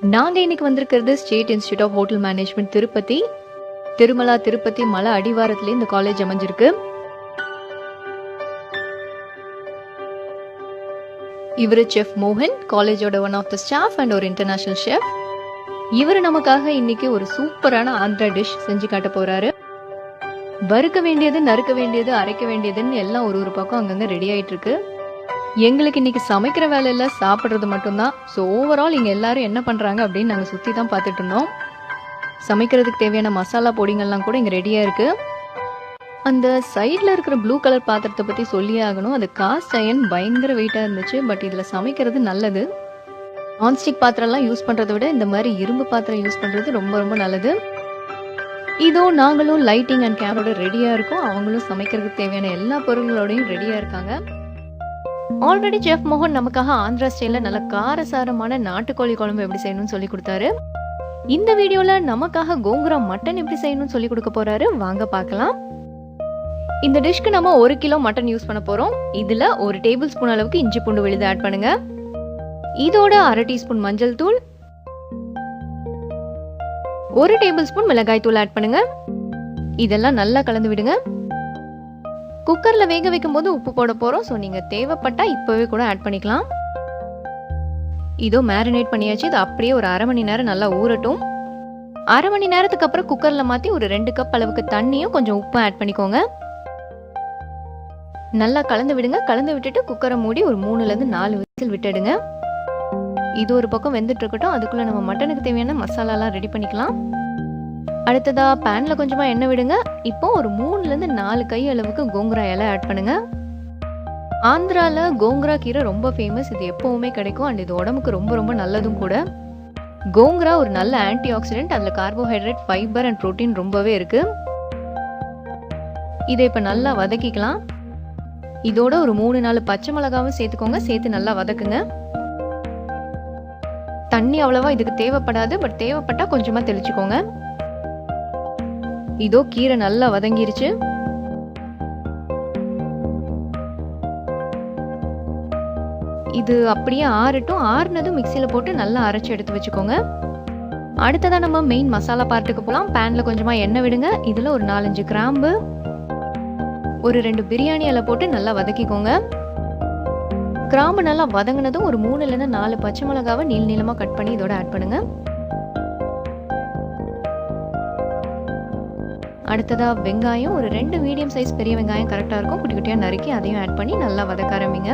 நாங்க இன்னைக்கு வந்திருக்கிறது state institute of hotel management Tirupati. Tirumala Tirupati மலை அடிவாரத்துல இந்த காலேஜ் அமைஞ்சிருக்கு. இவரு செஃப் மோகன், காலேஜோட one of the staff and ஒரு இன்டர்நேஷனல் ஷெஃப். இவரு நமக்காக இன்னைக்கு ஒரு சூப்பரான ஆந்திரா டிஷ் செஞ்சு காட்ட போறாரு. வறுக்க வேண்டியது, நறுக்க வேண்டியது, அரைக்க வேண்டியதுன்னு எல்லாம் ஒரு பக்கம் அங்கங்க ரெடி ஆயிட்டு இருக்கு. எங்களுக்கு இன்னைக்கு சமைக்கிற வேலையில சாப்பிட்றது மட்டும்தான். ஸோ ஓவரால் இங்கே எல்லாரும் என்ன பண்ணுறாங்க அப்படின்னு நாங்கள் சுற்றி தான் பார்த்துட்டு இருந்தோம். சமைக்கிறதுக்கு தேவையான மசாலா பொடிங்கள்லாம் கூட இங்கே ரெடியாக இருக்குது. அந்த சைடில் இருக்கிற ப்ளூ கலர் பாத்திரத்தை பற்றி சொல்லியே ஆகணும். அது காஸ்ட் அயர்ன், பயங்கர வெயிட்டாக இருந்துச்சு. பட் இதில் சமைக்கிறது நல்லது. நான்ஸ்டிக் பாத்திரம்லாம் யூஸ் பண்ணுறதை விட இந்த மாதிரி இரும்பு பாத்திரம் யூஸ் பண்ணுறது ரொம்ப ரொம்ப நல்லது. இதோ நாங்களும் லைட்டிங் அண்ட் கேமரோட ரெடியாக இருக்கோம். அவங்களும் சமைக்கிறதுக்கு தேவையான எல்லா பொருள்களோடையும் ரெடியாக இருக்காங்க. ஆல்ரெடி செஃப் மோகன் நமக்காக ஆந்திரா ஸ்டைல நல்ல காரசாரமான நாட்டுக்கோழி குழம்பு எப்படி செய்யணும்னு சொல்லி கொடுத்தாரு. இந்த வீடியோல நமக்காக கோங்குரா மட்டன் எப்படி செய்யணும்னு சொல்லி கொடுக்க போறாரு. வாங்க பார்க்கலாம். இந்த டிஷ்க்கு நம்ம 1 கிலோ மட்டன் யூஸ் பண்ண போறோம். இதுல 1 டேபிள் ஸ்பூன் அளவுக்கு இஞ்சி பூண்டு விழுது ஆட் பண்ணுங்க. இதோட 1/2 டீஸ்பூன் மஞ்சள் தூள், 1 டேபிள் ஸ்பூன் மிளகாய் தூள் ஆட் பண்ணுங்க. இதெல்லாம் நல்லா கலந்து விடுங்க. குக்கர்ல வேக வைக்கும் போது உப்பு போட போறோம். ஸோ நீங்க தேவைப்பட்டா இப்பவே கூட ஆட் பண்ணிக்கலாம். இதோ மேரினேட் பண்ணியாச்சு. இது அப்படியே ஒரு 1/2 மணி நேரம் நல்லா ஊறட்டும். 1/2 மணி நேரத்துக்கு அப்புறம் குக்கர்ல மாத்தி ஒரு 2 கப் அளவுக்கு தண்ணியும் கொஞ்சம் உப்பும் ஆட் பண்ணிக்கோங்க. நல்லா கலந்து விடுங்க. கலந்து விட்டுட்டு குக்கரை மூடி ஒரு 3ல இருந்து 4 விசில் விட்டுடுங்க. இது ஒரு பக்கம் வெந்துட்டு இருக்கட்டும். அதுக்குள்ள நம்ம மட்டனுக்கு தேவையான மசாலாலாம் ரெடி பண்ணிக்கலாம். அடுத்ததா பேன்ல கொஞ்சமா எண்ணெய் விடுங்க. இப்போ ஒரு 3ல இருந்து 4 கை அளவுக்கு கோங்குரா இலை ஆட் பண்ணுங்க. ஆந்திரால கோங்குரா கீரை ரொம்ப ஃபேமஸ். இது எப்பவுமே கிடைக்கும் அண்ட் இது உடம்புக்கு ரொம்ப ரொம்ப நல்லதும் கூட. கோங்குரா ஒரு நல்ல ஆன்டி ஆக்சிடென்ட். அதுல கார்போஹைட்ரேட், ஃபைபர் அண்ட் புரோட்டீன் ரொம்பவே இருக்கு. இதை இப்ப நல்லா வதக்கிக்கலாம். இதோட ஒரு 3-4 பச்சை மிளகாவும் சேர்த்துக்கோங்க. சேர்த்து நல்லா வதக்குங்க. தண்ணி அவ்வளவா இதுக்கு தேவைப்படாது. பட் தேவைப்பட்டா கொஞ்சமா தெளிச்சுக்கோங்க. இதோ கீரை நல்லா வதங்கிருச்சு. இது அப்படியே ஆறட்டும். ஆறுனதும் மிக்சியில போட்டு நல்லா அரைச்சு எடுத்து வச்சுக்கோங்க. அடுத்ததா நம்ம மெயின் மசாலா பார்ட்டுக்கு போகலாம். பேன்ல கொஞ்சமா எண்ணெய் விடுங்க. இதுல ஒரு 4-5 கிராம்பு, ஒரு 2 பிரியாணி இலை போட்டு நல்லா வதக்கிக்கோங்க. கிராம்பு நல்லா வதங்கினதும் ஒரு 3ல இருந்து 4 பச்சை மிளகாவை நீளமா கட் பண்ணி இதோட ஆட் பண்ணுங்க. அடுத்ததா வெங்காயம், ஒரு 2 மீடியம் சைஸ் பெரிய வெங்காயம் கரெக்டா இருக்கும். குட்டி குட்டியா நறுக்கி அதையும் ஆட் பண்ணி நல்லா வதக்க ஆரம்பிங்க.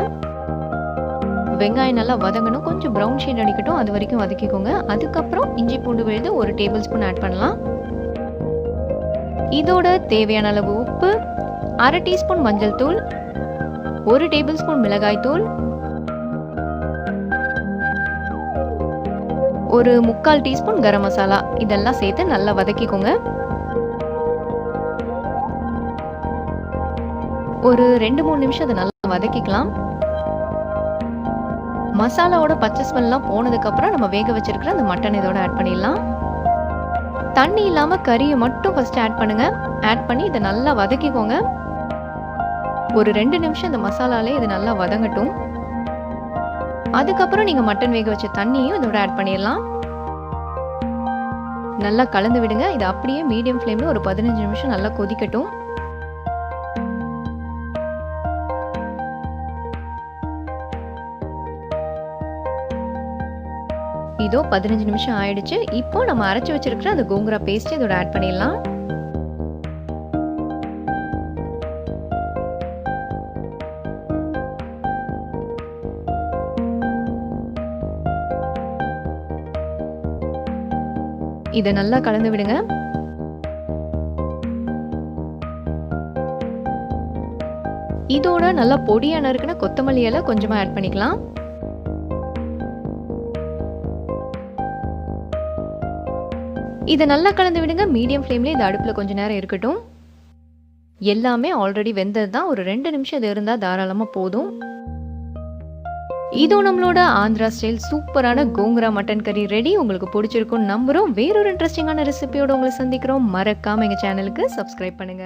வெங்காயம் நல்லா வதங்கணும். கொஞ்சம் ப்ரௌன் ஷேட் அடிக்கட்டும். அது வரைக்கும் வதக்கிக்கோங்க. அதுக்கப்புறம் இஞ்சி பூண்டு விழுது 1 டேபிள் ஸ்பூன் ஆட் பண்ணலாம். இதோட தேவையான அளவு உப்பு, 1/2 டீஸ்பூன் மஞ்சள் தூள், 1 டேபிள் ஸ்பூன் மிளகாய் தூள், ஒரு 3/4 டீஸ்பூன் கரம் மசாலா இதெல்லாம் சேர்த்து நல்லா வதக்கிக்கோங்க. ஒரு 2-3 நிமிஷம் அதை நல்லா வதக்கிக்கலாம். மசாலாவோட பச்சை ஸ்மெல்லாம் போனதுக்கு அப்புறம் நம்ம வேக வச்சிருக்கிற அந்த மட்டன் இதோட ஆட் பண்ணிடலாம். தண்ணி இல்லாம கறியை மட்டும் ஃபர்ஸ்ட் ஆட் பண்ணுங்க. ஆட் பண்ணி இதை நல்லா வதக்கிக்கோங்க. ஒரு 2 நிமிஷம் இந்த மசாலாலே இது நல்லா வதங்கட்டும். அதுக்கப்புறம் நீங்க மட்டன் வேக வச்ச தண்ணியும் இதோட ஆட் பண்ணிடலாம். நல்லா கலந்து விடுங்க. இது அப்படியே மீடியம் ஃப்ளேம்ல ஒரு 15 நிமிஷம் நல்லா கொதிக்கட்டும். இதோ 15 நிமிஷம் ஆயிடுச்சு. இப்போ நம்ம அரைச்சு வச்சிருக்கிற அந்த கோங்குரா பேஸ்ட் இதோட ஆட் பண்ணிடலாம். இதை நல்லா கலந்து விடுங்க. இதோட நல்லா பொடியா நறுக்குன கொத்தமல்லி இலை கொஞ்சமா ஆட் பண்ணிக்கலாம். இதை நல்லா கலந்து விடுங்க. மீடியம் ஃப்ளேம்ல இந்த அடுப்புல கொஞ்ச நேரம் இருக்கட்டும். எல்லாமே ஆல்ரெடி வெந்தது தான். ஒரு 2 நிமிஷம் இது இருந்தா தாராளமா போதும். இதோ நம்மளோட ஆந்திரா ஸ்டைல் சூப்பரான கோங்குரா மட்டன் கறி ரெடி. உங்களுக்கு பிடிச்சிருக்கும் நம்புறோம். வேறொரு இன்ட்ரெஸ்டிங்கான ரெசிபியோட உங்களை சந்திக்கிறோம். மறக்காம எங்க சேனலுக்கு சப்ஸ்கிரைப் பண்ணுங்க.